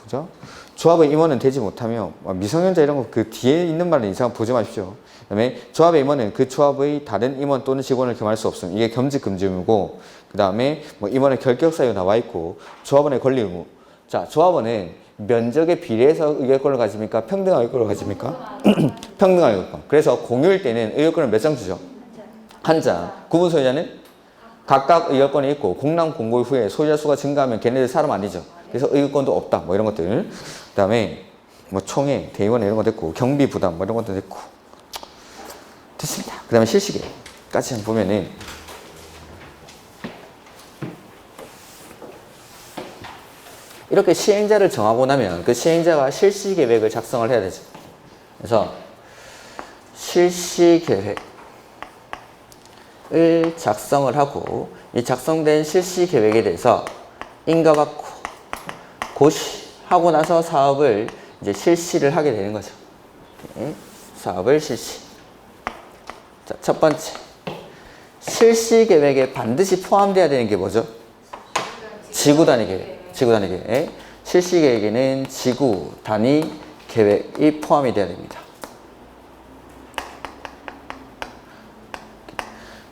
Speaker 1: 그죠? 조합의 임원은 되지 못하며 미성년자 이런 거 그 뒤에 있는 말은 이상 보지 마십시오. 그 다음에 조합의 임원은 그 조합의 다른 임원 또는 직원을 겸할 수 없음. 이게 겸직 금지 의무고, 그 다음에 뭐 임원의 결격사유 나와 있고, 조합원의 권리 의무. 자, 조합원은 면적에 비례해서 의결권을 가집니까? 평등한 의결권을 가집니까? 평등한 의결권. 그래서 공유일 때는 의결권을 몇 장 주죠? 한 장. 구분 소유자는 각각 의결권이 있고 공람 공고 후에 소유자 수가 증가하면 걔네들 사람 아니죠. 그래서 의결권도 없다. 뭐 이런 것들. 그 다음에 뭐 총회, 대의원 이런 거 됐고 경비 부담 뭐 이런 것도 됐고 됐습니다. 그 다음에 실시계까지 한번 보면은 이렇게 시행자를 정하고 나면 그 시행자가 실시계획을 작성을 해야 되죠. 그래서 실시계획 을 작성을 하고 이 작성된 실시 계획에 대해서 인가받고 고시하고 나서 사업을 이제 실시를 하게 되는 거죠. 사업을 실시. 자, 첫 번째 실시 계획에 반드시 포함돼야 되는 게 뭐죠? 지구 단위 계획. 지구 단위 계획. 실시 계획에는 지구 단위 계획이 포함이 돼야 됩니다.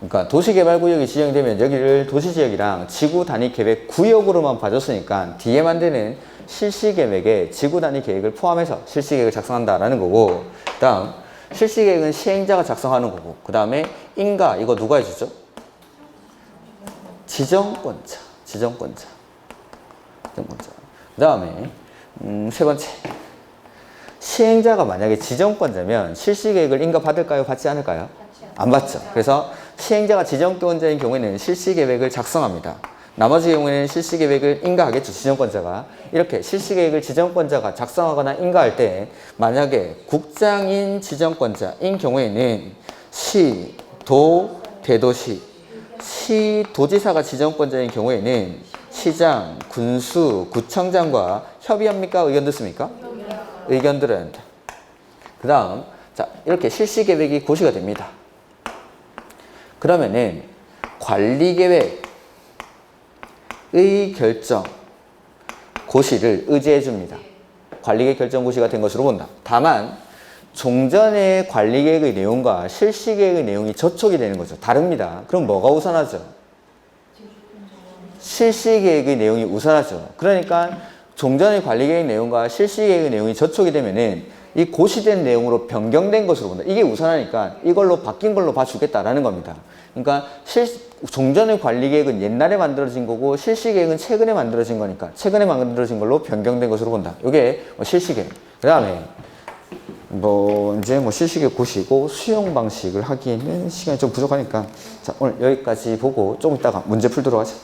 Speaker 1: 그러니까 도시개발구역이 지정되면 여기를 도시지역이랑 지구 단위 계획 구역으로만 봐줬으니까 뒤에 만드는 실시 계획에 지구 단위 계획을 포함해서 실시 계획을 작성한다라는 거고, 다음 실시 계획은 시행자가 작성하는 거고, 그 다음에 인가 이거 누가 해주죠? 지정권자. 지정권자. 그 다음에 세 번째, 시행자가 만약에 지정권자면 실시 계획을 인가 받을까요? 받지 않을까요? 안 받죠. 그래서 시행자가 지정권자인 경우에는 실시 계획을 작성합니다. 나머지 경우에는 실시 계획을 인가하겠죠. 지정권자가. 이렇게 실시 계획을 지정권자가 작성하거나 인가할 때 만약에 국장인 지정권자인 경우에는 시, 도, 대도시, 시, 도지사가 지정권자인 경우에는 시장, 군수, 구청장과 협의합니까? 의견 듣습니까? 의견 들어야 한다. 그 다음, 자, 이렇게 실시 계획이 고시가 됩니다. 그러면은 관리계획의 결정 고시를 의지해 줍니다. 관리계획 결정 고시가 된 것으로 본다. 다만 종전의 관리계획의 내용과 실시계획의 내용이 저촉이 되는 거죠. 다릅니다. 그럼 뭐가 우선하죠? 실시계획의 내용이 우선하죠. 그러니까 종전의 관리계획 내용과 실시계획의 내용이 저촉이 되면은 이 고시된 내용으로 변경된 것으로 본다. 이게 우선하니까 이걸로 바뀐 걸로 봐주겠다라는 겁니다. 그러니까 종전의 관리계획은 옛날에 만들어진 거고 실시계획은 최근에 만들어진 거니까 최근에 만들어진 걸로 변경된 것으로 본다. 이게 실시계획. 그 다음에 이제 실시계획 고시고 수용 방식을 하기에는 시간이 좀 부족하니까 자, 오늘 여기까지 보고 조금 이따가 문제 풀도록 하죠.